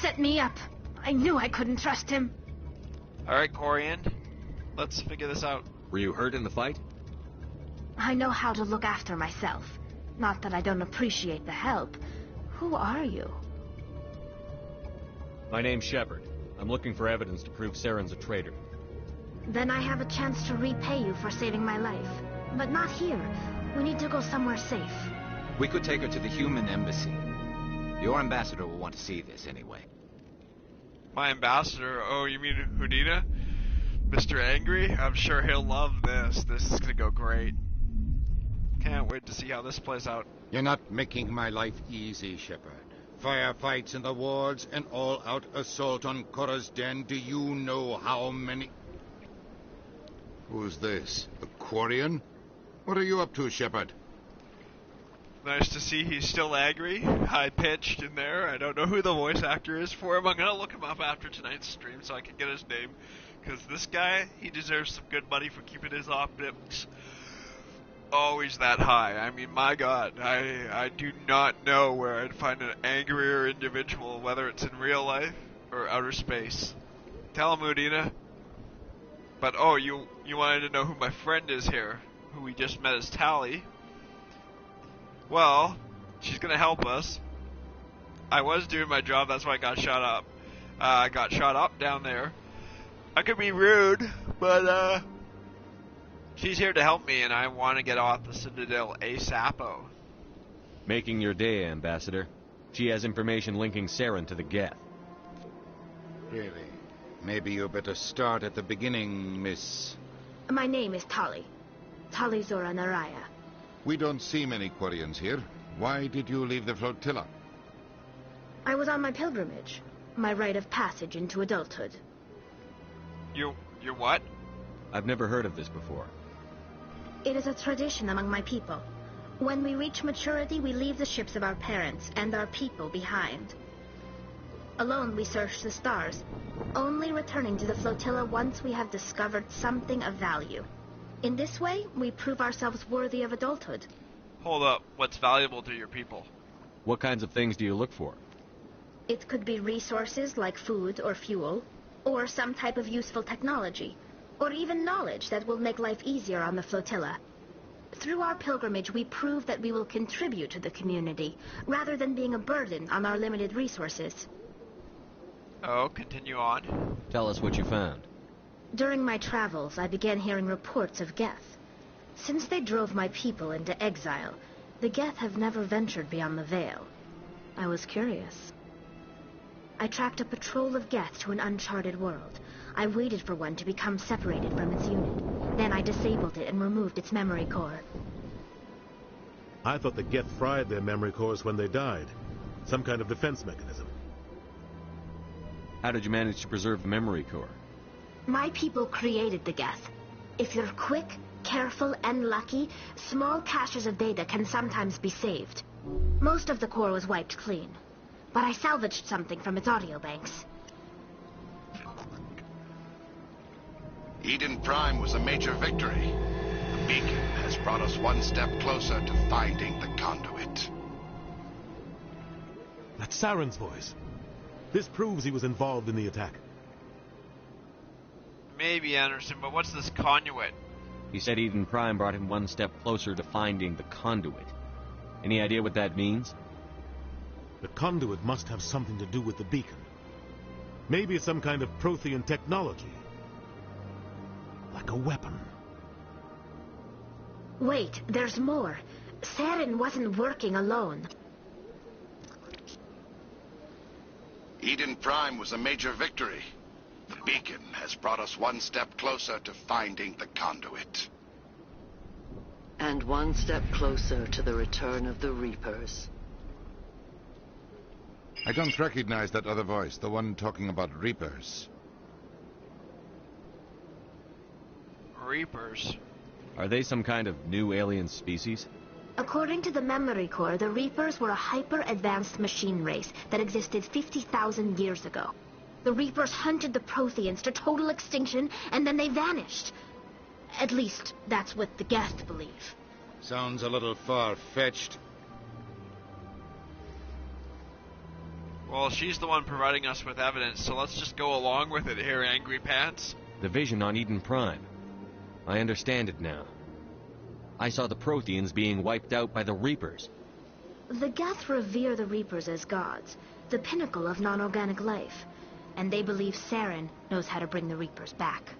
set me up. I knew I couldn't trust him. Alright, Corian. Let's figure this out. Were you hurt in the fight? I know how to look after myself. Not that I don't appreciate the help. Who are you? My name's Shepard. I'm looking for evidence to prove Saren's a traitor. Then I have a chance to repay you for saving my life. But not here. We need to go somewhere safe. We could take her to the human embassy. Your ambassador will want to see this anyway. My ambassador? Oh, you mean Houdina? Mr. Angry? I'm sure he'll love this. This is gonna go great. Can't wait to see how this plays out. You're not making my life easy, Shepard. Firefights in the wards, an all-out assault on Korra's den. Do you know how many... Who's this? The Quarian? What are you up to, Shepard? Nice to see he's still angry, high-pitched in there. I don't know who the voice actor is for him. I'm gonna look him up after tonight's stream so I can get his name. Because this guy, he deserves some good money for keeping his optics always that high. I mean, my god, I do not know where I'd find an angrier individual, whether it's in real life or outer space. Tell him, Udina. But oh, you wanted to know who my friend is here, who we just met as Tali. Well, she's gonna help us. I was doing my job, that's why I got shot up. I got shot up down there. I could be rude, but she's here to help me, and I want to get off the Citadel ASAPO. Making your day, Ambassador. She has information linking Saren to the Geth. Really? Maybe you better start at the beginning, Miss... My name is Tali. Tali Zora Naraya. We don't see many Quarians here. Why did you leave the flotilla? I was on my pilgrimage. My rite of passage into adulthood. You're what? I've never heard of this before. It is a tradition among my people. When we reach maturity, we leave the ships of our parents and our people behind. Alone, we search the stars, only returning to the flotilla once we have discovered something of value. In this way, we prove ourselves worthy of adulthood. Hold up, what's valuable to your people? What kinds of things do you look for? It could be resources like food or fuel, or some type of useful technology, or even knowledge that will make life easier on the flotilla. Through our pilgrimage, we prove that we will contribute to the community, rather than being a burden on our limited resources. Oh, continue on. Tell us what you found. During my travels, I began hearing reports of Geth. Since they drove my people into exile, the Geth have never ventured beyond the Veil. I was curious. I tracked a patrol of Geth to an uncharted world. I waited for one to become separated from its unit. Then I disabled it and removed its memory core. I thought the Geth fried their memory cores when they died. Some kind of defense mechanism. How did you manage to preserve the memory core? My people created the Geth. If you're quick, careful, and lucky, small caches of data can sometimes be saved. Most of the core was wiped clean, but I salvaged something from its audio banks. Eden Prime was a major victory. The beacon has brought us one step closer to finding the conduit. That's Saren's voice. This proves he was involved in the attack. Maybe, Anderson, but what's this conduit? He said Eden Prime brought him one step closer to finding the conduit. Any idea what that means? The conduit must have something to do with the beacon. Maybe it's some kind of Prothean technology. Like a weapon. Wait, there's more. Saren wasn't working alone. Eden Prime was a major victory. The beacon has brought us one step closer to finding the conduit. And one step closer to the return of the Reapers. I don't recognize that other voice, the one talking about Reapers. Reapers? Are they some kind of new alien species? According to the memory core, the Reapers were a hyper-advanced machine race that existed 50,000 years ago. The Reapers hunted the Protheans to total extinction, and then they vanished. At least, that's what the Geth believe. Sounds a little far-fetched. Well, she's the one providing us with evidence, so let's just go along with it here, Angry Pants. The vision on Eden Prime. I understand it now. I saw the Protheans being wiped out by the Reapers. The Geth revere the Reapers as gods, the pinnacle of non-organic life, and they believe Saren knows how to bring the Reapers back.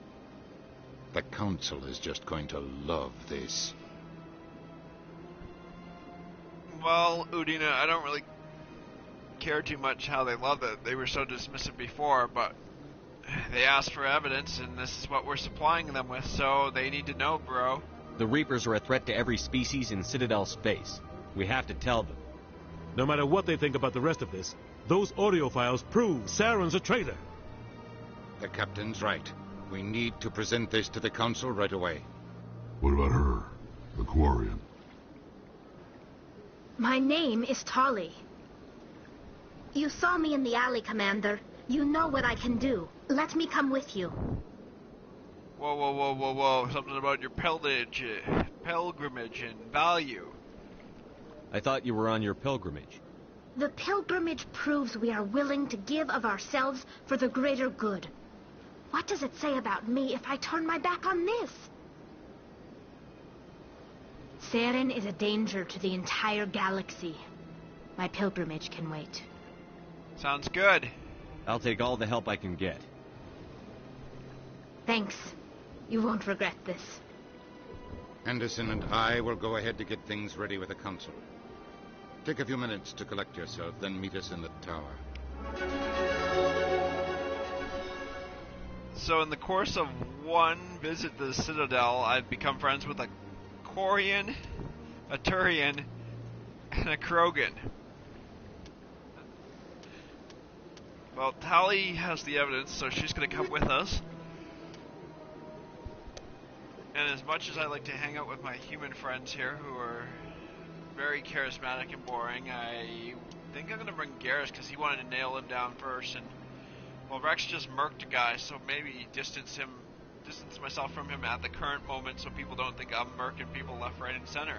The Council is just going to love this. Well, Udina, I don't really care too much how they love it. They were so dismissive before, but they asked for evidence, and this is what we're supplying them with, so they need to know, bro. The Reapers are a threat to every species in Citadel space. We have to tell them. No matter what they think about the rest of this, those audio files prove Saren's a traitor. The captain's right. We need to present this to the Council right away. What about her? The Quarian? My name is Tali. You saw me in the alley, Commander. You know what I can do. Let me come with you. Whoa, whoa, whoa, whoa, whoa. Something about your pilgrimage and value. I thought you were on your pilgrimage. The pilgrimage proves we are willing to give of ourselves for the greater good. What does it say about me if I turn my back on this? Saren is a danger to the entire galaxy. My pilgrimage can wait. Sounds good. I'll take all the help I can get. Thanks. You won't regret this. Anderson and I will go ahead to get things ready with the Council. Take a few minutes to collect yourself, then meet us in the tower. So in the course of one visit to the Citadel, I've become friends with a Quarian, a Turian, and a Krogan. Well, Tali has the evidence, so she's going to come with us. And as much as I like to hang out with my human friends here, who are very charismatic and boring, I think I'm going to bring Garrus because he wanted to nail him down first. And well, Rex just murked a guy, so maybe distance myself from him at the current moment, so people don't think I'm murking people left, right, and center.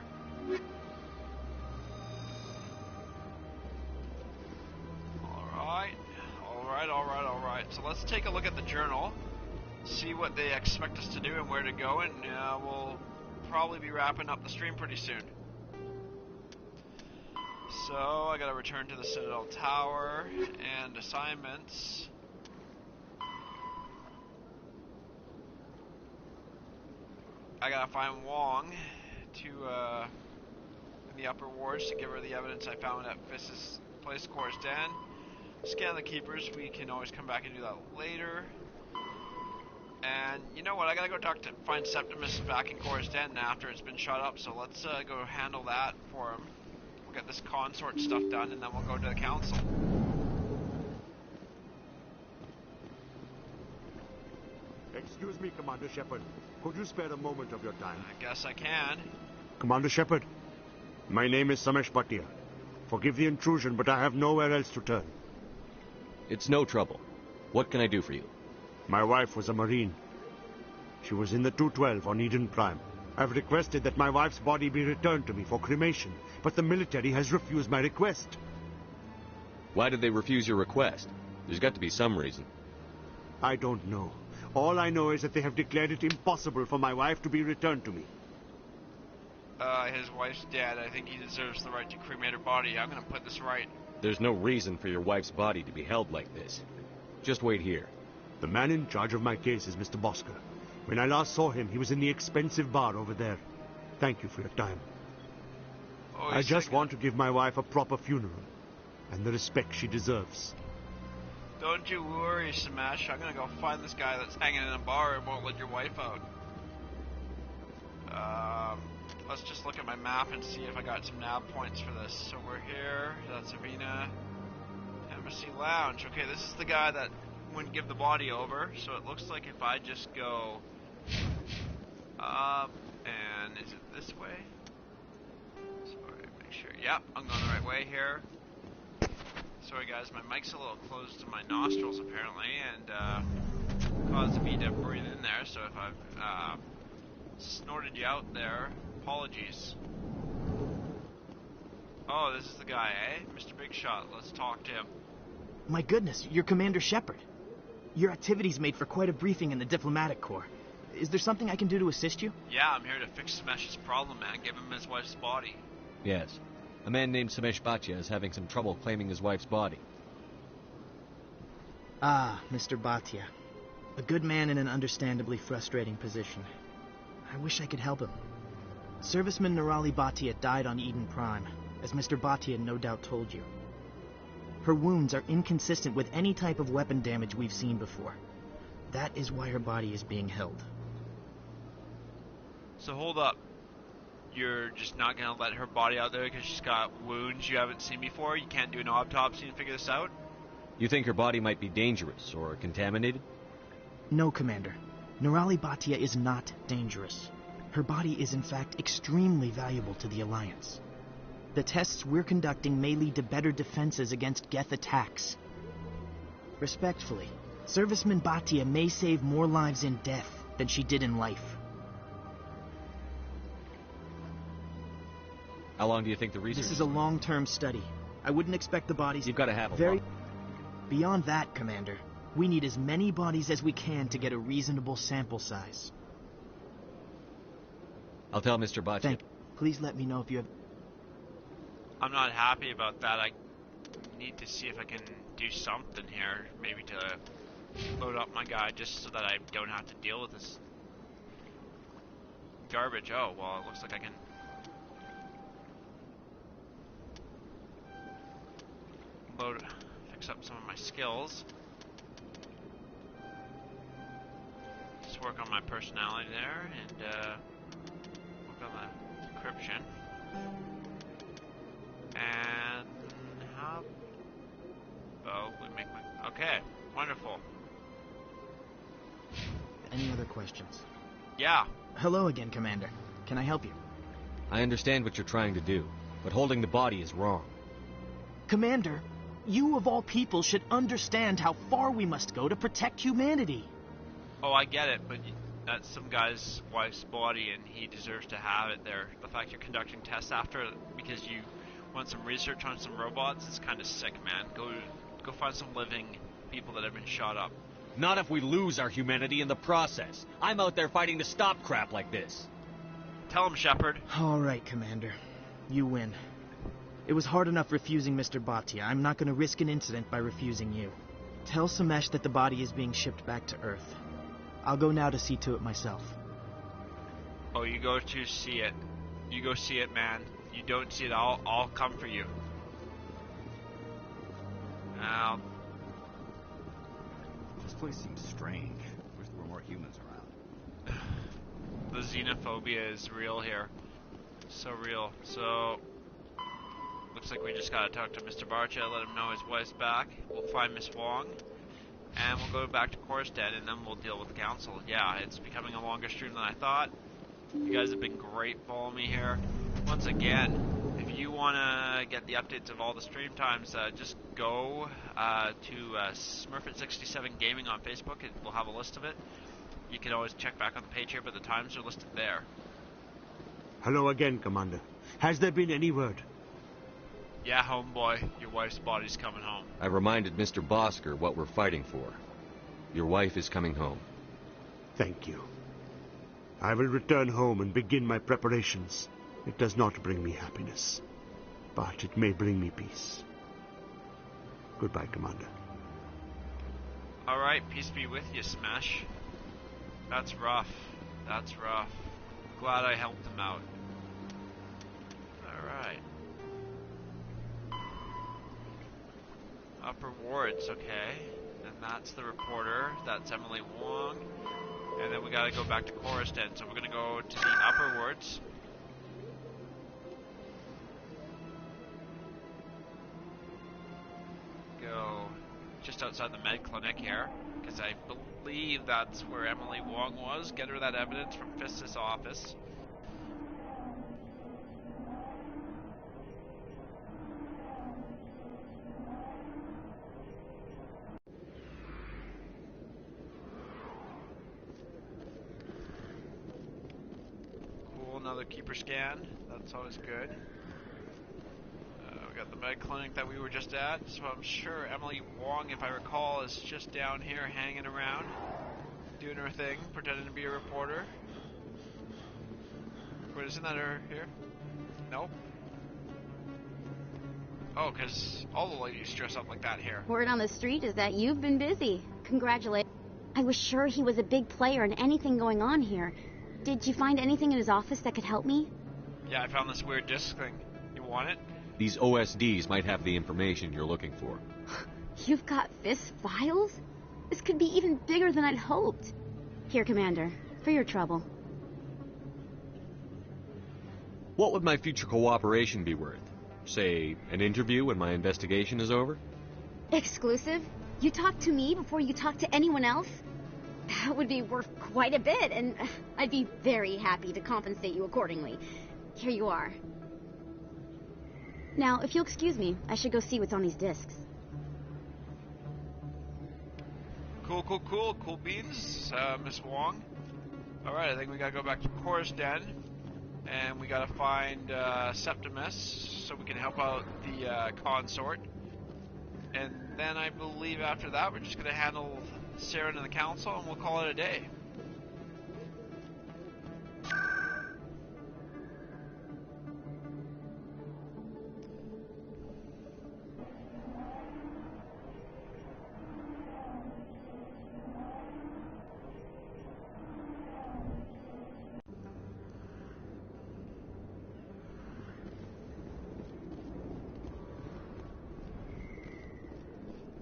Alright. So let's take a look at the journal, see what they expect us to do and where to go, and we'll probably be wrapping up the stream pretty soon. So, I gotta return to the Citadel Tower, and assignments. I gotta find Wong to, in the upper wards to give her the evidence I found at Fiss's place, Cora's Den. Scan the keepers, we can always come back and do that later. And you know what, I gotta go find Septimus back in Cora's Den after it's been shut up, so let's go handle that for him. We'll get this consort stuff done, and then we'll go to the Council. Excuse me, Commander Shepard. Could you spare a moment of your time? I guess I can. Commander Shepard, my name is Samesh Bhatia. Forgive the intrusion, but I have nowhere else to turn. It's no trouble. What can I do for you? My wife was a Marine. She was in the 212 on Eden Prime. I've requested that my wife's body be returned to me for cremation, but the military has refused my request. Why did they refuse your request? There's got to be some reason. I don't know. All I know is that they have declared it impossible for my wife to be returned to me. His wife's dead. I think he deserves the right to cremate her body. I'm gonna put this right. There's no reason for your wife's body to be held like this. Just wait here. The man in charge of my case is Mr. Bosker. When I last saw him, he was in the expensive bar over there. Thank you for your time. Oh, I just want to give my wife a proper funeral, and the respect she deserves. Don't you worry, Smash. I'm gonna go find this guy that's hanging in a bar and won't let your wife out. Let's just look at my map and see if I got some nav points for this. So we're here. That's Avina. Embassy Lounge. Okay, this is the guy that wouldn't give the body over. So it looks like if I just go up, and is it this way? Sorry, make sure. Yep, I'm going the right way here. Sorry guys, my mic's a little close to my nostrils apparently, and caused me to breathe in there, so if I've snorted you out there, apologies. Oh, this is the guy, eh? Mr. Big Shot, let's talk to him. My goodness, you're Commander Shepard. Your activities made for quite a briefing in the diplomatic corps. Is there something I can do to assist you? Yeah, I'm here to fix Smesh's problem, man. Give him his wife's body. Yes. A man named Samesh Bhatia is having some trouble claiming his wife's body. Ah, Mr. Bhatia. A good man in an understandably frustrating position. I wish I could help him. Serviceman Nirali Bhatia died on Eden Prime, as Mr. Bhatia no doubt told you. Her wounds are inconsistent with any type of weapon damage we've seen before. That is why her body is being held. So hold up. You're just not gonna let her body out there because she's got wounds you haven't seen before? You can't do an autopsy and figure this out? You think her body might be dangerous or contaminated? No, Commander. Nirali Bhatia is not dangerous. Her body is in fact extremely valuable to the Alliance. The tests we're conducting may lead to better defenses against Geth attacks. Respectfully, Serviceman Bhatia may save more lives in death than she did in life. How long do you think the research... This is a long-term study. I wouldn't expect the bodies... You've got to have a very... lot. Beyond that, Commander, we need as many bodies as we can to get a reasonable sample size. I'll tell Mr. Bhatia. Please let me know if you have... I'm not happy about that. I need to see if I can do something here. Maybe to load up my guy just so that I don't have to deal with this garbage. Oh, well, it looks like I can... fix up some of my skills. Just work on my personality there and work on the decryption. And how about we make my... Okay, wonderful. Any other questions? Yeah. Hello again, Commander. Can I help you? I understand what you're trying to do, but holding the body is wrong. Commander, you of all people should understand how far we must go to protect humanity. Oh, I get it, but that's some guy's wife's body and he deserves to have it there. The fact you're conducting tests after it because you want some research on some robots is kind of sick, man. Go find some living people that have been shot up. Not if we lose our humanity in the process. I'm out there fighting to stop crap like this. Tell him, Shepard. All right, Commander. You win. It was hard enough refusing Mr. Bhatia. I'm not going to risk an incident by refusing you. Tell Samesh that the body is being shipped back to Earth. I'll go now to see to it myself. Oh, you go to see it. You go see it, man. You don't see it, I'll come for you. Now... This place seems strange. Wish there were more humans around. The xenophobia is real here. So real. So... Looks like we just gotta talk to Mr. Bhatia, let him know his wife's back. We'll find Miss Wong. And we'll go back to Korstead, and then we'll deal with the council. Yeah, it's becoming a longer stream than I thought. You guys have been great following me here. Once again, if you want to get the updates of all the stream times, just go to Smurfit67 Gaming on Facebook, and we'll have a list of it. You can always check back on the page here, but the times are listed there. Hello again, Commander. Has there been any word? Yeah, homeboy, your wife's body's coming home. I reminded Mr. Bosker what we're fighting for. Your wife is coming home. Thank you. I will return home and begin my preparations. It does not bring me happiness, but it may bring me peace. Goodbye, Commander. Alright, peace be with you, Smash. That's rough. That's rough. Glad I helped him out. Alright. Upper wards, okay. And that's the reporter. That's Emily Wong. And then we gotta go back to Korstead, so we're gonna go to the upper wards. Go just outside the med clinic here, because I believe that's where Emily Wong was. Get her that evidence from Fist's office. Another keeper scan. That's always good. We got the the med clinic that we were just at, so I'm sure Emily Wong, if I recall, is just down here hanging around, doing her thing, pretending to be a reporter. Wait, isn't that her here? Nope. Oh, because all the ladies dress up like that here. Word on the street is that you've been busy. Congratulations. I was sure he was a big player in anything going on here. Did you find anything in his office that could help me? Yeah, I found this weird disc thing. You want it? These OSDs might have the information you're looking for. You've got this files? This could be even bigger than I'd hoped. Here, Commander, for your trouble. What would my future cooperation be worth? Say, an interview when my investigation is over? Exclusive? You talk to me before you talk to anyone else? That would be worth quite a bit, and I'd be very happy to compensate you accordingly. Here you are. Now, if you'll excuse me, I should go see what's on these discs. Cool beans, Miss Wong. Alright, I think we gotta go back to Cora's Den, and we gotta find Septimus, so we can help out the consort. And then I believe after that, we're just gonna handle Saren and the council, and we'll call it a day.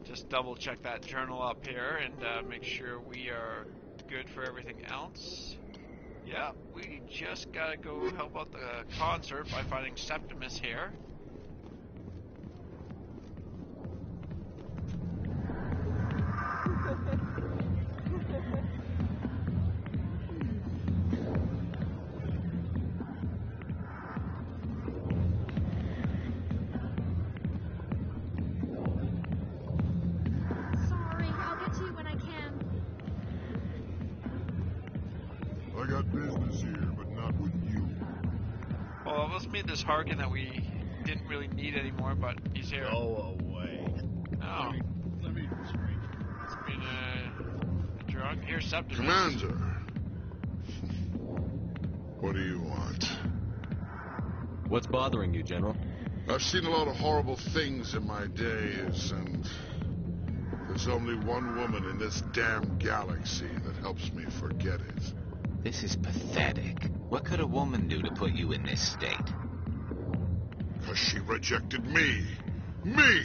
Just double check that journal up here and make sure we are good for everything else. Yeah, we just gotta go help out the consort by finding Septimus here. Made this Harkin that we didn't really need anymore, but he's here. Go away. Oh. Let me drink. It's been a drunk. Here's Septimus. Commander. What do you want? What's bothering you, General? I've seen a lot of horrible things in my days, and there's only one woman in this damn galaxy that helps me forget it. This is pathetic. What could a woman do to put you in this state? Because she rejected me. Me!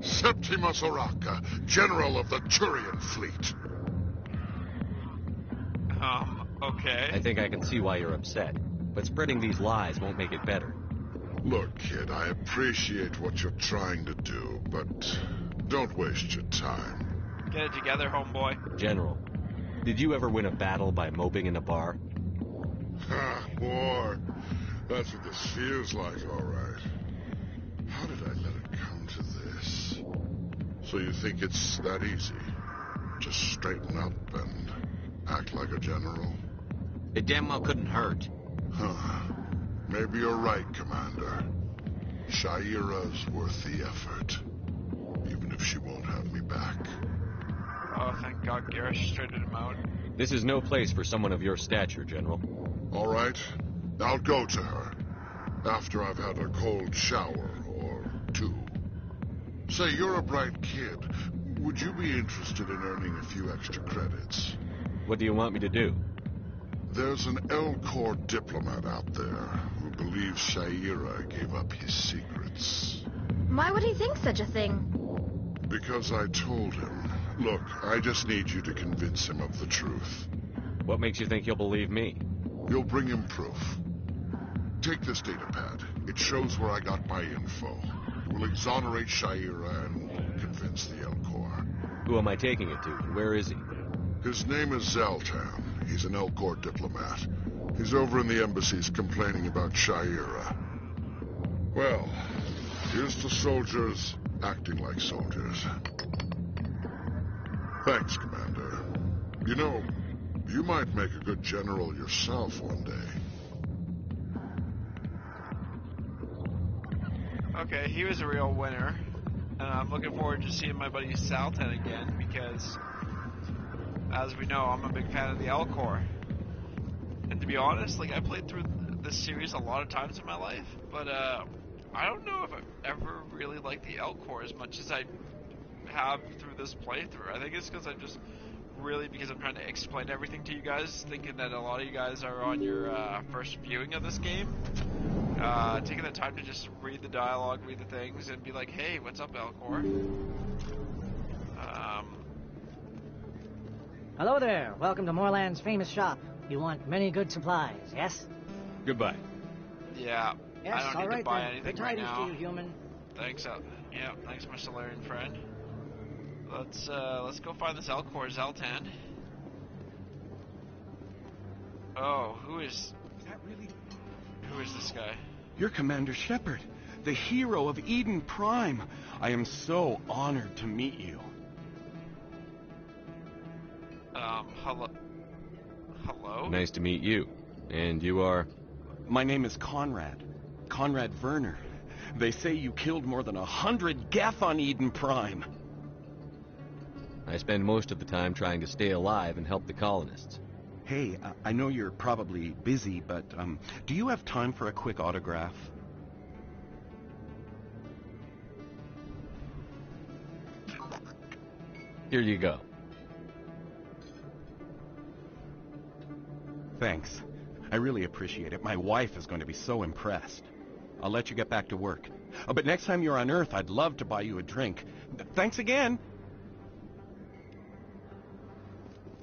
Septimus Oraka, General of the Turian Fleet. Okay. I think I can see why you're upset. But spreading these lies won't make it better. Look, kid, I appreciate what you're trying to do, but don't waste your time. Get it together, homeboy. General, did you ever win a battle by moping in a bar? Ha, war. That's what this feels like, all right. How did I let it come to this? So you think it's that easy? Just straighten up and act like a general? It damn well couldn't hurt. Huh. Maybe you're right, Commander. Shaira's worth the effort. Even if she won't have me back. Oh, thank God Garrus straightened him out. This is no place for someone of your stature, General. All right. I'll go to her. After I've had a cold shower or two. Say, you're a bright kid. Would you be interested in earning a few extra credits? What do you want me to do? There's an Elcor diplomat out there who believes Shaira gave up his secrets. Why would he think such a thing? Because I told him. Look, I just need you to convince him of the truth. What makes you think he'll believe me? You'll bring him proof. Take this datapad. It shows where I got my info. It will exonerate Shaira and convince the Elcor. Who am I taking it to, and where is he? His name is Zaltan. He's an Elcor diplomat. He's over in the embassies complaining about Shaira. Well, here's to soldiers acting like soldiers. Thanks, Commander. You know, you might make a good general yourself one day. Okay, he was a real winner. And I'm looking forward to seeing my buddy Zoltan again because, as we know, I'm a big fan of the Elcor. And to be honest, like, I played through this series a lot of times in my life, but I don't know if I've ever really liked the Elcor as much as I have through this playthrough. I think it's because I'm just really, because I'm trying to explain everything to you guys, thinking that a lot of you guys are on your first viewing of this game. Taking the time to just read the dialogue, read the things, and be like, hey, what's up, Elcor? Hello there. Welcome to Moorland's famous shop. You want many good supplies, yes? Goodbye. Yeah. Yes, I don't all need right to buy then. anything Good right tidings now. to you, human. Thanks, yeah, thanks, my Solarian friend. Let's go find this Elcor Zoltan. Oh, who is this guy? You're Commander Shepard, the hero of Eden Prime. I am so honored to meet you. Hello? Nice to meet you. And you are? My name is Conrad. Conrad Werner. They say you killed more than 100 Geth on Eden Prime. I spend most of the time trying to stay alive and help the colonists. Hey, I know you're probably busy, but do you have time for a quick autograph? Here you go. Thanks. I really appreciate it. My wife is going to be so impressed. I'll let you get back to work. Oh, but next time you're on Earth, I'd love to buy you a drink. Thanks again.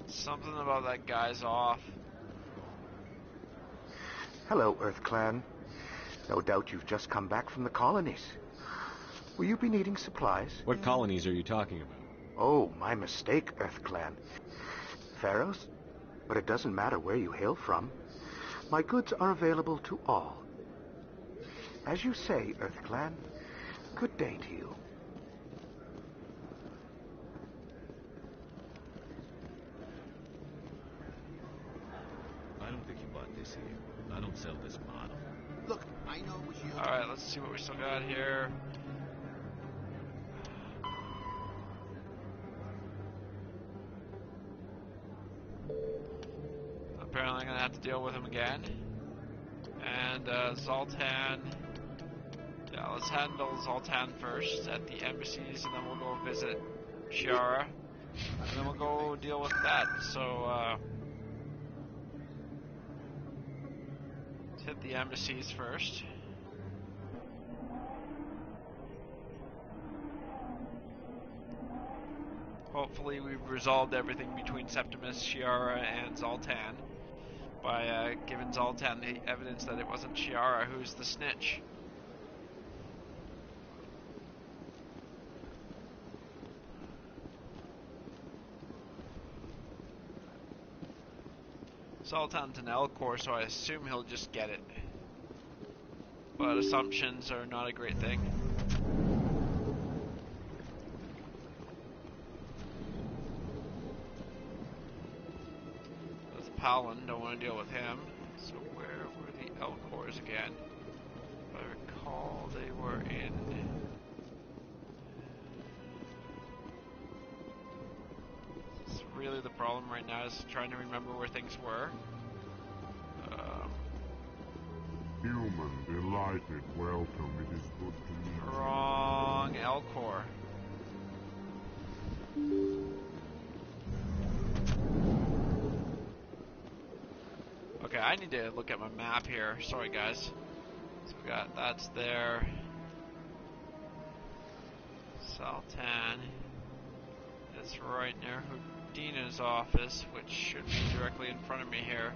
Something about that guy's off. Hello, Earth Clan. No doubt you've just come back from the colonies. Will you be needing supplies? What colonies are you talking about? Oh, my mistake, Earth Clan. Pharaohs? But it doesn't matter where you hail from. My goods are available to all. As you say, Earth Clan, good day to you. I don't think you bought this here. I don't sell this model. Look, I know it was you. Alright, let's see what we still got here. Apparently I'm gonna have to deal with him again. And Zoltan. Yeah, let's handle Zoltan first at the embassies, and then we'll go visit Shiara. And then we'll go deal with that. So, let's hit the embassies first. Hopefully we've resolved everything between Septimus, Shiara, and Zoltan by giving Zoltan the evidence that it wasn't Shiara who's the snitch. Zoltan's an Elcor, so I assume he'll just get it. But assumptions are not a great thing. Palin, don't want to deal with him. So where were the Elcors again? If I recall, they were in... It's really the problem right now, is trying to remember where things were. Human, delighted, welcome. It is good to meet you. Wrong Elcor. Okay, I need to look at my map here. Sorry, guys. So we got, that's there. Zoltan. It's right near Houdina's office, which should be directly in front of me here.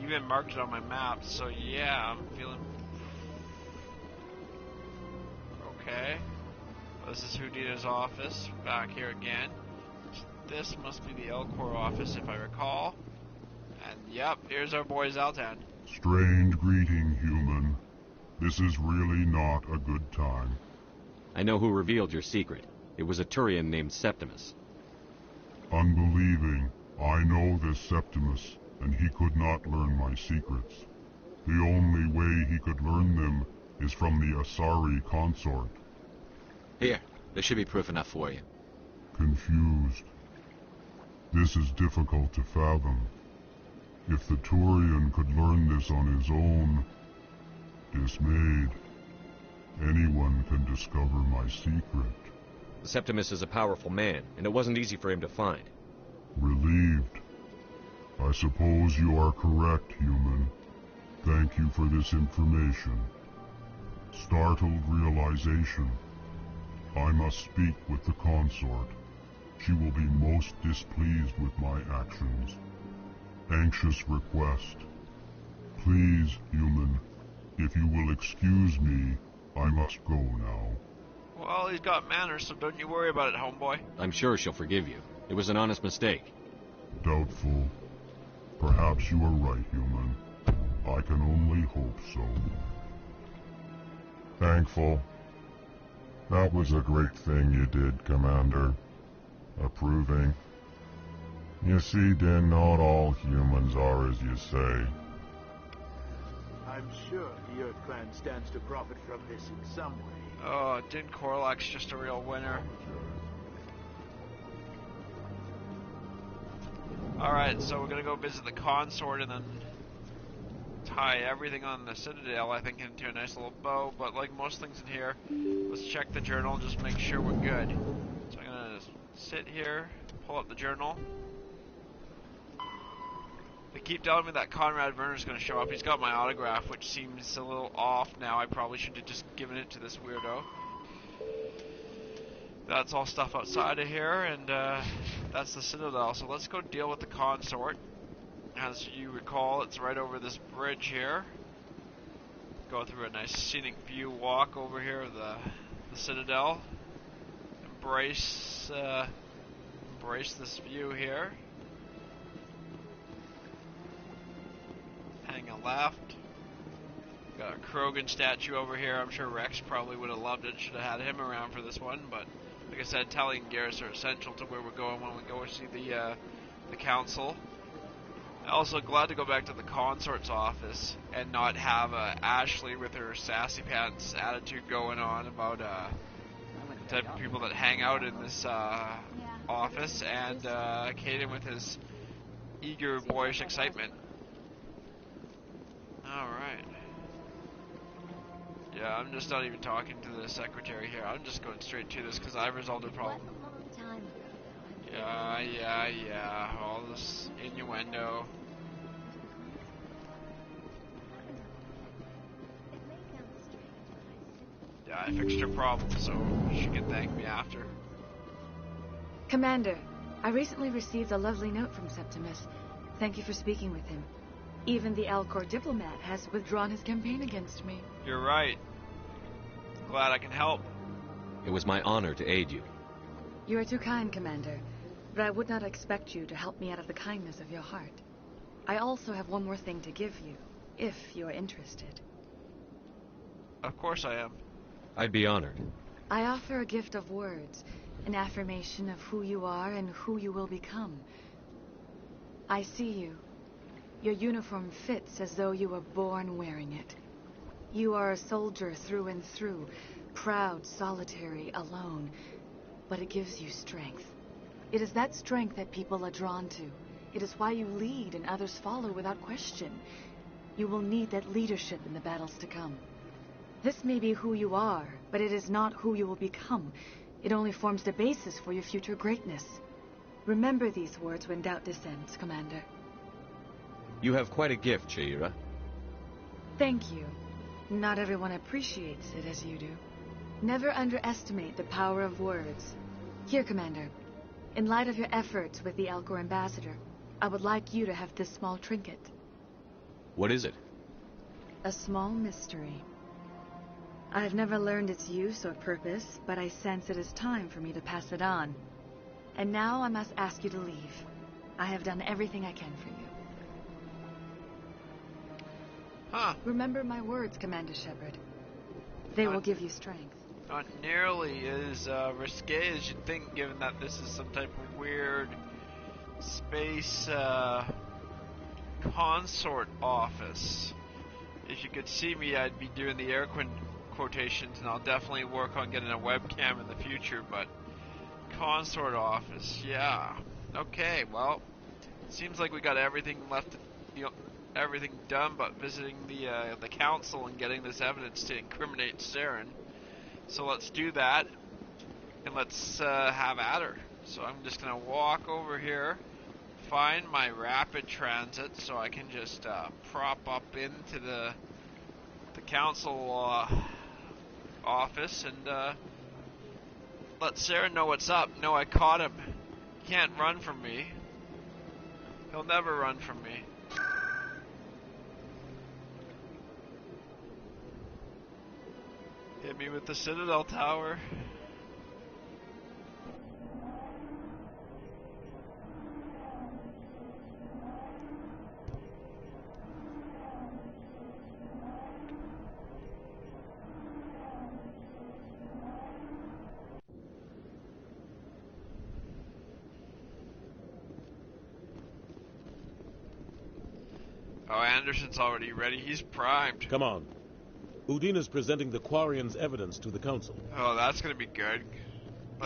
Even marked it on my map, so yeah, I'm feeling okay. This is Houdina's office, back here again. This must be the Elcor office if I recall. And yep, here's our boy Zoltan. Strange greeting, human. This is really not a good time. I know who revealed your secret. It was a Turian named Septimus. Unbelieving, I know this Septimus, and he could not learn my secrets. The only way he could learn them is from the Asari consort. Here, there should be proof enough for you. Confused. This is difficult to fathom. If the Turian could learn this on his own, dismayed, anyone can discover my secret. Septimus is a powerful man, and it wasn't easy for him to find. Relieved. I suppose you are correct, human. Thank you for this information. Startled realization. I must speak with the consort. She will be most displeased with my actions. Anxious request. Please, human, if you will excuse me, I must go now. Well, he's got manners, so don't you worry about it, homeboy. I'm sure she'll forgive you. It was an honest mistake. Doubtful. Perhaps you are right, human. I can only hope so. Thankful. That was a great thing you did, Commander. Approving. You see, Din, not all humans are as you say. I'm sure the Earth Clan stands to profit from this in some way. Oh, Din Korlak's just a real winner. Alright, so we're gonna go visit the consort and then tie everything on the Citadel, I think, into a nice little bow. But like most things in here, let's check the journal and just make sure we're good. So I'm gonna sit here, pull up the journal. They keep telling me that Conrad Werner's going to show up. He's got my autograph, which seems a little off now. I probably should have just given it to this weirdo. That's all stuff outside of here, and that's the Citadel. So let's go deal with the consort. As you recall, it's right over this bridge here. Go through a nice scenic view walk over here of the Citadel. Embrace this view here. Hang a left. Got a Krogan statue over here. I'm sure Rex probably would have loved it. Should have had him around for this one. But like I said, Tali and Garrus are essential to where we're going when we go see the council. Also glad to go back to the consort's office and not have Ashley with her sassy pants attitude going on about the type of people that hang out in this office, and Caden with his eager boyish excitement. Alright. Yeah, I'm just not even talking to the secretary here. I'm just going straight to this because I've resolved the problem. Yeah. All this innuendo. Yeah, I fixed her problem, so she can thank me after. Commander, I recently received a lovely note from Septimus. Thank you for speaking with him. Even the Alcor diplomat has withdrawn his campaign against me. You're right. Glad I can help. It was my honor to aid you. You are too kind, Commander. But I would not expect you to help me out of the kindness of your heart. I also have one more thing to give you, if you are interested. Of course I am. I'd be honored. I offer a gift of words, an affirmation of who you are and who you will become. I see you. Your uniform fits as though you were born wearing it. You are a soldier through and through, proud, solitary, alone, but it gives you strength. It is that strength that people are drawn to. It is why you lead and others follow without question. You will need that leadership in the battles to come. This may be who you are, but it is not who you will become. It only forms the basis for your future greatness. Remember these words when doubt descends, Commander. You have quite a gift, Sha'ira. Thank you. Not everyone appreciates it as you do. Never underestimate the power of words. Here, Commander. In light of your efforts with the Alcor ambassador, I would like you to have this small trinket. What is it? A small mystery. I have never learned its use or purpose, but I sense it is time for me to pass it on. And now I must ask you to leave. I have done everything I can for you. Huh. Remember my words, Commander Shepard. They will give you strength. Not nearly as risque as you'd think, given that this is some type of weird space consort office. If you could see me, I'd be doing the air quotations, and I'll definitely work on getting a webcam in the future, but consort office, yeah. Okay, well, seems like we got everything left, everything done but visiting the council and getting this evidence to incriminate Saren. So let's do that, and let's have at her. So I'm just gonna walk over here, find my rapid transit, so I can just prop up into the council office and let Saren know what's up. No, I caught him. He can't run from me. He'll never run from me. Hit me with the Citadel Tower. Oh, Anderson's already ready. He's primed. Come on. Udina's presenting the Quarian's evidence to the council. Oh, that's gonna be good.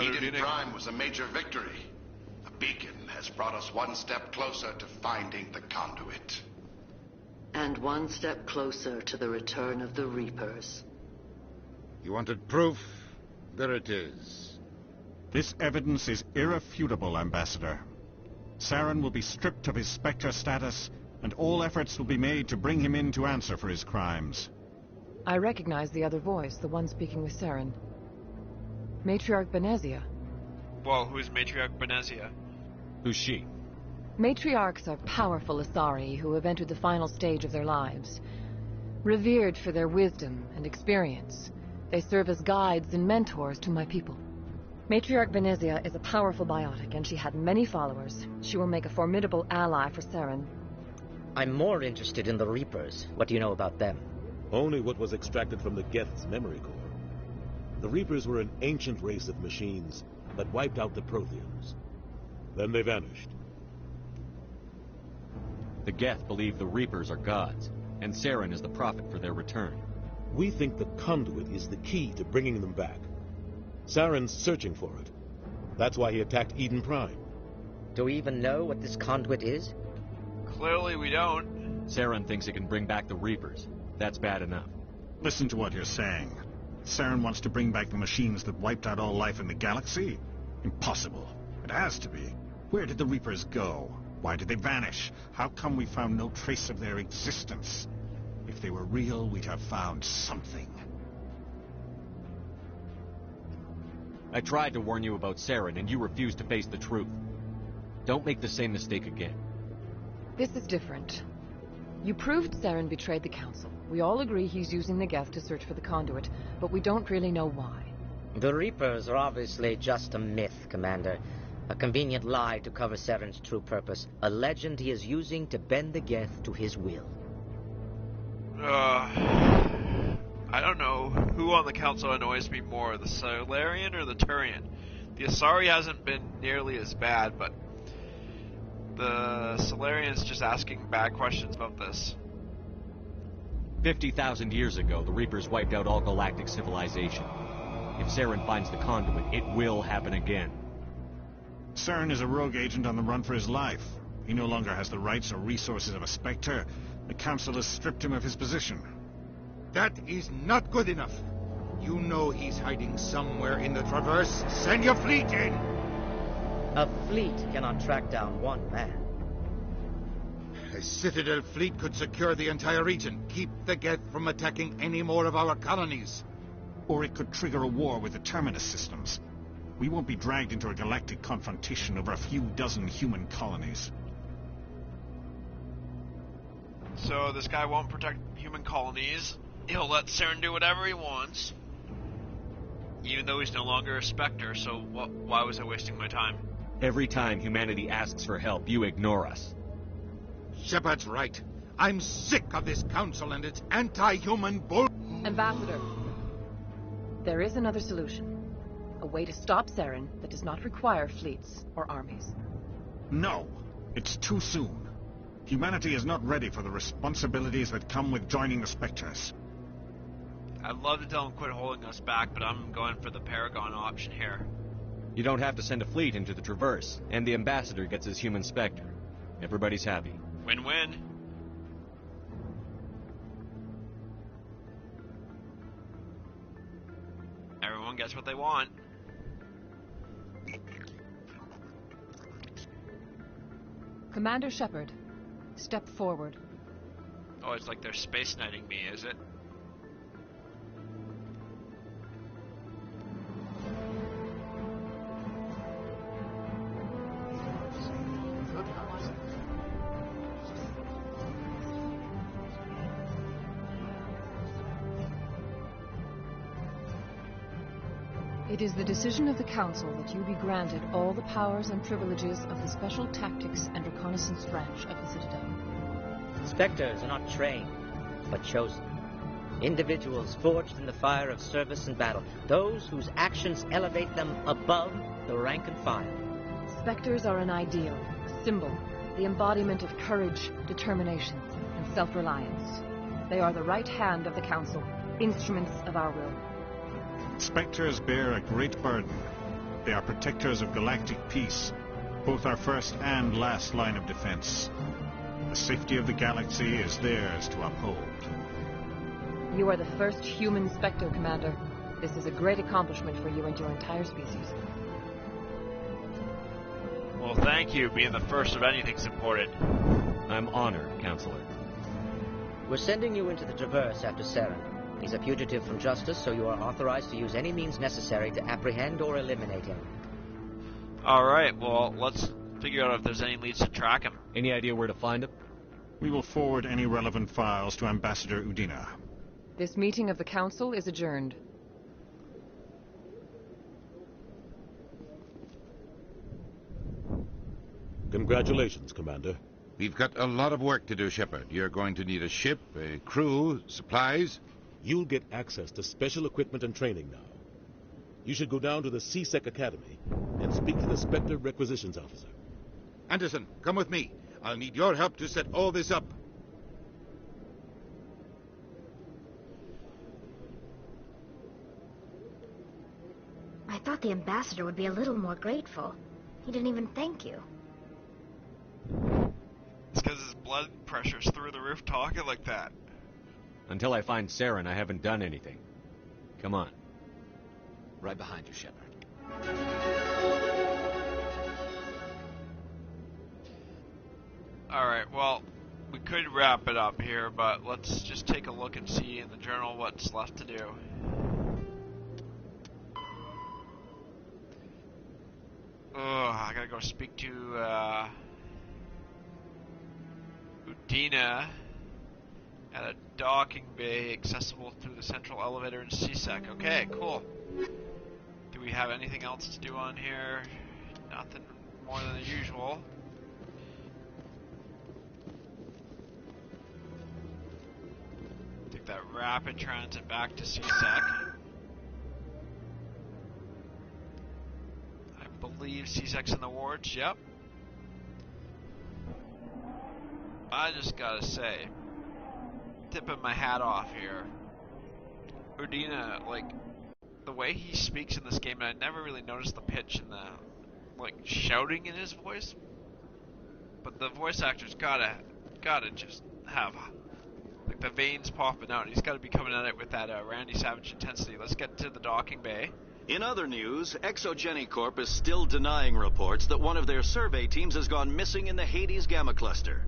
Eden Prime was a major victory. The beacon has brought us one step closer to finding the conduit. And one step closer to the return of the Reapers. You wanted proof? There it is. This evidence is irrefutable, Ambassador. Saren will be stripped of his Spectre status, and all efforts will be made to bring him in to answer for his crimes. I recognize the other voice, the one speaking with Saren. Matriarch Benezia. Whoa, who's Matriarch Benezia? Who's she? Matriarchs are powerful Asari who have entered the final stage of their lives. Revered for their wisdom and experience, they serve as guides and mentors to my people. Matriarch Benezia is a powerful biotic, and she had many followers. She will make a formidable ally for Saren. I'm more interested in the Reapers. What do you know about them? Only what was extracted from the Geth's memory core. The Reapers were an ancient race of machines that wiped out the Protheans. Then they vanished. The Geth believe the Reapers are gods, and Saren is the prophet for their return. We think the conduit is the key to bringing them back. Saren's searching for it. That's why he attacked Eden Prime. Do we even know what this conduit is? Clearly we don't. Saren thinks it can bring back the Reapers. That's bad enough. Listen to what you're saying. Saren wants to bring back the machines that wiped out all life in the galaxy? Impossible. It has to be. Where did the Reapers go? Why did they vanish? How come we found no trace of their existence? If they were real, we'd have found something. I tried to warn you about Saren, and you refused to face the truth. Don't make the same mistake again. This is different. You proved Saren betrayed the Council. We all agree he's using the Geth to search for the conduit, but we don't really know why. The Reapers are obviously just a myth, Commander. A convenient lie to cover Saren's true purpose. A legend he is using to bend the Geth to his will. I don't know who on the Council annoys me more, the Solarian or the Turian. The Asari hasn't been nearly as bad, but the Solarian's just asking bad questions about this. 50,000 years ago, the Reapers wiped out all galactic civilization. If Saren finds the conduit, it will happen again. Saren is a rogue agent on the run for his life. He no longer has the rights or resources of a Spectre. The Council has stripped him of his position. That is not good enough. You know he's hiding somewhere in the Traverse. Send your fleet in! A fleet cannot track down one man. A Citadel fleet could secure the entire region, keep the Geth from attacking any more of our colonies. Or it could trigger a war with the Terminus systems. We won't be dragged into a galactic confrontation over a few dozen human colonies. So this guy won't protect human colonies. He'll let Saren do whatever he wants. Even though he's no longer a Spectre, so why was I wasting my time? Every time humanity asks for help, you ignore us. Shepard's right. I'm sick of this council and its anti-human bull... Ambassador. There is another solution. A way to stop Saren that does not require fleets or armies. No, it's too soon. Humanity is not ready for the responsibilities that come with joining the Spectres. I'd love to tell him quit holding us back, but I'm going for the Paragon option here. You don't have to send a fleet into the Traverse, and the Ambassador gets his human Spectre. Everybody's happy. Win-win. Everyone gets what they want. Commander Shepard, step forward. Oh, it's like they're space knighting me, is it? It is the decision of the Council that you be granted all the powers and privileges of the Special Tactics and Reconnaissance Branch of the Citadel. Spectres are not trained, but chosen. Individuals forged in the fire of service and battle. Those whose actions elevate them above the rank and file. Spectres are an ideal, a symbol, the embodiment of courage, determination, and self-reliance. They are the right hand of the Council, instruments of our will. Spectres bear a great burden. They are protectors of galactic peace, both our first and last line of defense. The safety of the galaxy is theirs to uphold. You are the first human Spectre, Commander. This is a great accomplishment for you and your entire species. Well, thank you. Being the first of anything's important. I'm honored, Counselor. We're sending you into the Traverse after Saren. He's a fugitive from justice, so you are authorized to use any means necessary to apprehend or eliminate him. Alright, well, let's figure out if there's any leads to track him. Any idea where to find him? We will forward any relevant files to Ambassador Udina. This meeting of the Council is adjourned. Congratulations, Commander. We've got a lot of work to do, Shepard. You're going to need a ship, a crew, supplies. You'll get access to special equipment and training now. You should go down to the C-Sec Academy and speak to the Spectre Requisitions Officer. Anderson, come with me. I'll need your help to set all this up. I thought the Ambassador would be a little more grateful. He didn't even thank you. It's because his blood pressure's through the roof talking like that. Until I find Saren, I haven't done anything. Come on. Right behind you, Shepard. Alright, well, we could wrap it up here, but let's just take a look and see in the journal what's left to do. I gotta go speak to Udina at a docking bay accessible through the central elevator in C-Sec. Okay, cool. Do we have anything else to do on here? Nothing more than the usual. Take that rapid transit back to C-Sec. I believe C-Sec's in the wards, yep. I just gotta say, tipping my hat off here. Udina, like, the way he speaks in this game, and I never really noticed the pitch and the, like, shouting in his voice. But the voice actor's gotta just have, like, the veins popping out. He's gotta be coming at it with that Randy Savage intensity. Let's get to the docking bay. In other news, Exogeny Corp is still denying reports that one of their survey teams has gone missing in the Hades Gamma Cluster.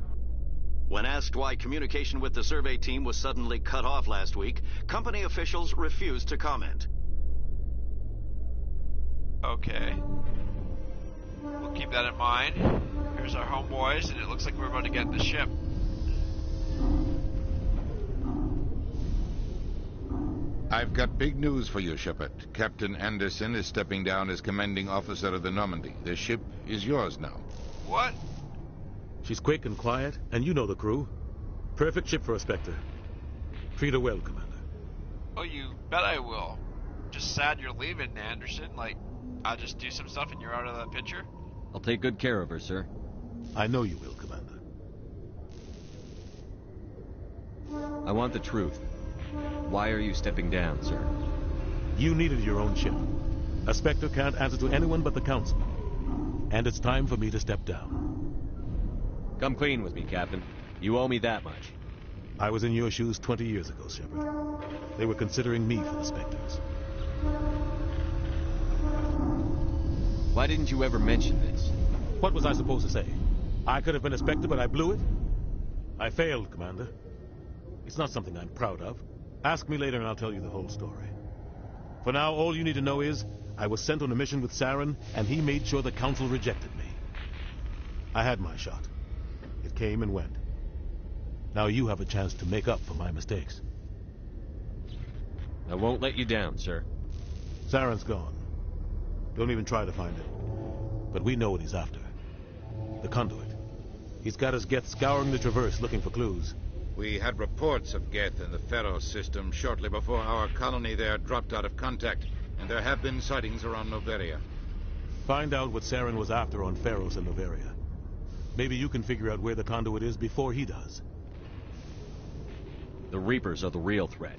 When asked why communication with the survey team was suddenly cut off last week, company officials refused to comment. Okay. We'll keep that in mind. Here's our homeboys, and it looks like we're about to get in the ship. I've got big news for you, Shepard. Captain Anderson is stepping down as commanding officer of the Normandy. The ship is yours now. What? She's quick and quiet, and you know the crew. Perfect ship for a Spectre. Treat her well, Commander. Oh, you bet I will. just sad you're leaving, Anderson. Like, I'll just do some stuff and you're out of the picture. I'll take good care of her, sir. I know you will, Commander. I want the truth. Why are you stepping down, sir? You needed your own ship. A Spectre can't answer to anyone but the Council. And it's time for me to step down. Come clean with me, Captain. You owe me that much. I was in your shoes 20 years ago, Shepard. They were considering me for the Spectres. Why didn't you ever mention this? What was I supposed to say? I could have been a Spectre, but I blew it? I failed, Commander. It's not something I'm proud of. Ask me later and I'll tell you the whole story. For now, all you need to know is, I was sent on a mission with Saren, and he made sure the Council rejected me. I had my shot. It came and went. Now you have a chance to make up for my mistakes. I won't let you down, sir. Saren's gone. Don't even try to find him. But we know what he's after. The conduit. He's got his Geth scouring the Traverse looking for clues. We had reports of Geth in the Pharos system shortly before our colony there dropped out of contact, and there have been sightings around Noveria. Find out what Saren was after on Pharos and Noveria. Maybe you can figure out where the conduit is before he does. The Reapers are the real threat.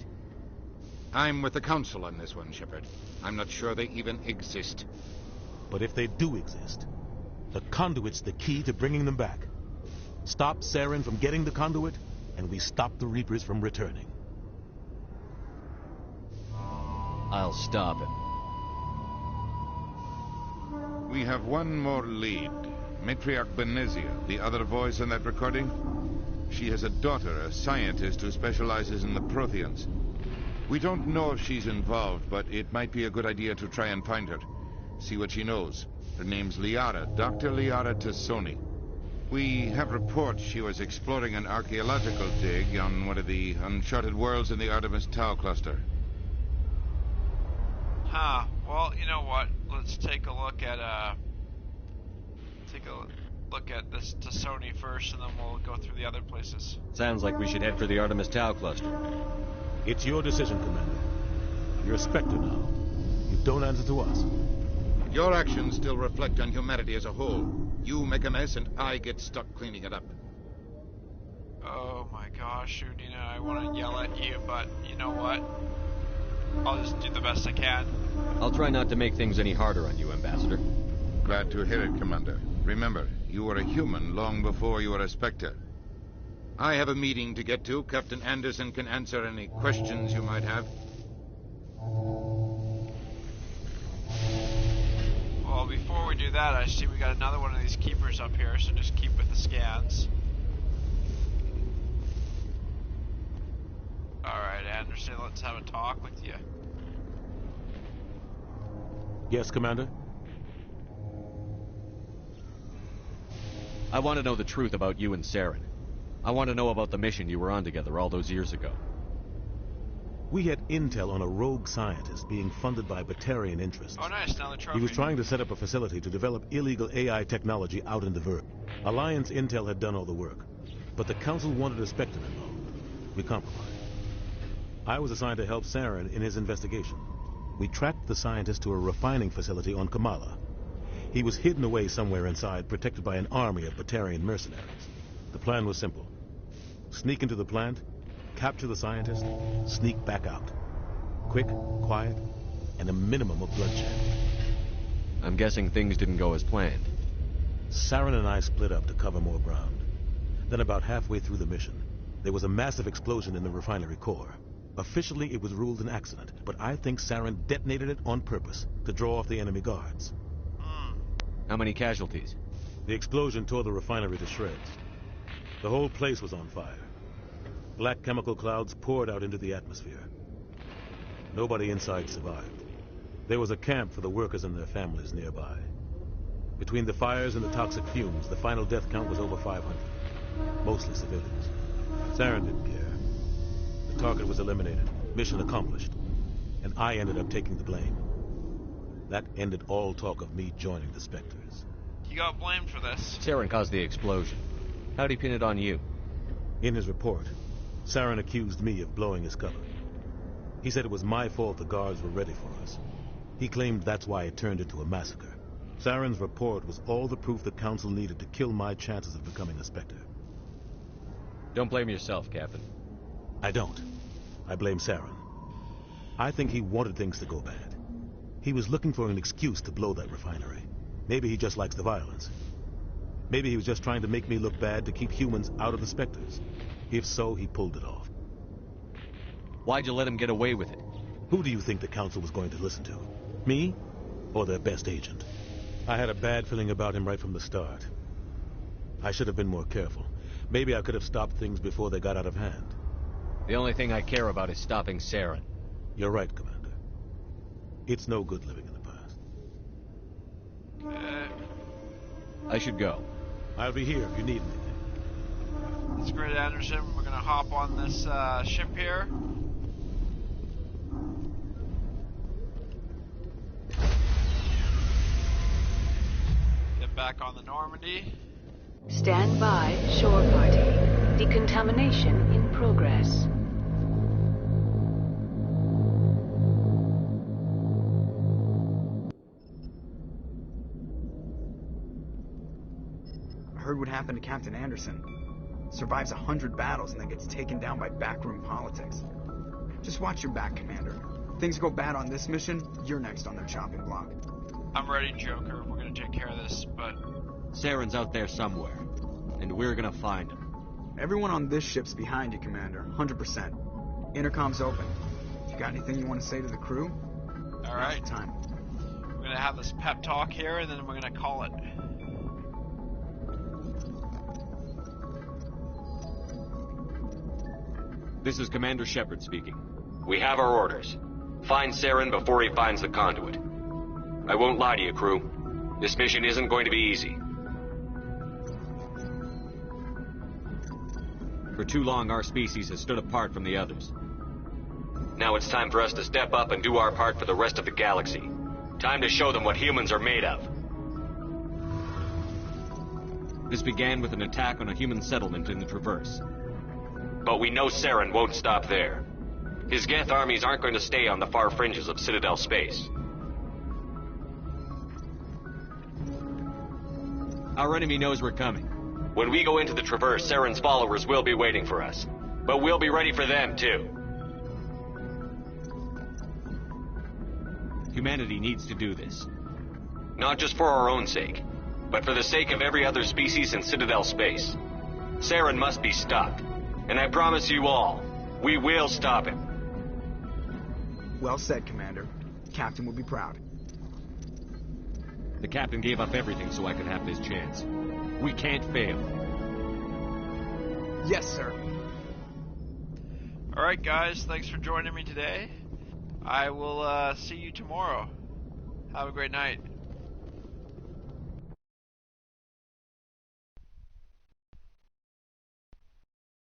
I'm with the Council on this one, Shepard. I'm not sure they even exist. But if they do exist, the conduit's the key to bringing them back. Stop Saren from getting the conduit, and we stop the Reapers from returning. I'll stop it. We have one more lead. Matriarch Benezia, the other voice on that recording. She has a daughter, a scientist who specializes in the Protheans. We don't know if she's involved, but it might be a good idea to try and find her. See what she knows. Her name's Liara, Dr. Liara Tassoni. We have reports she was exploring an archaeological dig on one of the uncharted worlds in the Artemis Tau cluster. Huh. Well, you know what? Let's take a look at this Tassoni first, and then we'll go through the other places. Sounds like we should head for the Artemis Tau cluster. It's your decision, Commander. You're a Spectre now. You don't answer to us. Your actions still reflect on humanity as a whole. You make a mess, and I get stuck cleaning it up. Oh my gosh, Udina, I want to yell at you, but you know what? I'll just do the best I can. I'll try not to make things any harder on you, Ambassador. Glad to hear it, Commander. Remember, you were a human long before you were a Spectre. I have a meeting to get to. Captain Anderson can answer any questions you might have. Well, before we do that, I see we got another one of these keepers up here, so just keep with the scans. Alright, Anderson, let's have a talk with you. Yes, Commander? I want to know the truth about you and Saren. I want to know about the mission you were on together all those years ago. We had intel on a rogue scientist being funded by Batarian interests. Oh nice, now the trophy. He was trying to set up a facility to develop illegal AI technology out in the Verge. Alliance intel had done all the work, but the Council wanted a Spectre involved. We compromised. I was assigned to help Saren in his investigation. We tracked the scientist to a refining facility on Kamala. He was hidden away somewhere inside, protected by an army of Batarian mercenaries. The plan was simple. Sneak into the plant, capture the scientist, sneak back out. Quick, quiet, and a minimum of bloodshed. I'm guessing things didn't go as planned. Saren and I split up to cover more ground. Then about halfway through the mission, there was a massive explosion in the refinery core. Officially, it was ruled an accident, but I think Saren detonated it on purpose to draw off the enemy guards. How many casualties? The explosion tore the refinery to shreds. The whole place was on fire. Black chemical clouds poured out into the atmosphere. Nobody inside survived. There was a camp for the workers and their families nearby. Between the fires and the toxic fumes, the final death count was over 500. Mostly civilians. Saren didn't care. The target was eliminated. Mission accomplished. And I ended up taking the blame. That ended all talk of me joining the Spectres. You got blamed for this. Saren caused the explosion. How'd he pin it on you? In his report, Saren accused me of blowing his cover. He said it was my fault the guards were ready for us. He claimed that's why it turned into a massacre. Saren's report was all the proof the Council needed to kill my chances of becoming a Spectre. Don't blame yourself, Captain. I don't. I blame Saren. I think he wanted things to go bad. He was looking for an excuse to blow that refinery. Maybe he just likes the violence. Maybe he was just trying to make me look bad to keep humans out of the Spectres. If so, he pulled it off. Why'd you let him get away with it? Who do you think the Council was going to listen to? Me? Or their best agent? I had a bad feeling about him right from the start. I should have been more careful. Maybe I could have stopped things before they got out of hand. The only thing I care about is stopping Saren. You're right, Commander. It's no good living in the past. I should go. I'll be here if you need anything. That's great, Anderson. We're gonna hop on this ship here. Get back on the Normandy. Stand by, shore party. Decontamination in progress. Heard what happened to Captain Anderson. Survives 100 battles and then gets taken down by backroom politics. Just watch your back, Commander. Things go bad on this mission, you're next on their chopping block. I'm ready, Joker. We're gonna take care of this, but... Saren's out there somewhere, and we're gonna find him. Everyone on this ship's behind you, Commander. 100%. Intercom's open. If you got anything you want to say to the crew, alright. Now's the time. We're gonna have this pep talk here, and then we're gonna call it. This is Commander Shepard speaking. We have our orders. Find Saren before he finds the conduit. I won't lie to you, crew. This mission isn't going to be easy. For too long, our species has stood apart from the others. Now it's time for us to step up and do our part for the rest of the galaxy. Time to show them what humans are made of. This began with an attack on a human settlement in the Traverse. But we know Saren won't stop there. His Geth armies aren't going to stay on the far fringes of Citadel space. Our enemy knows we're coming. When we go into the Traverse, Saren's followers will be waiting for us. But we'll be ready for them, too. Humanity needs to do this. Not just for our own sake, but for the sake of every other species in Citadel space. Saren must be stopped. And I promise you all, we will stop him. Well said, Commander. Captain will be proud. The captain gave up everything so I could have this chance. We can't fail. Yes, sir. Alright, guys. Thanks for joining me today. I will see you tomorrow. Have a great night.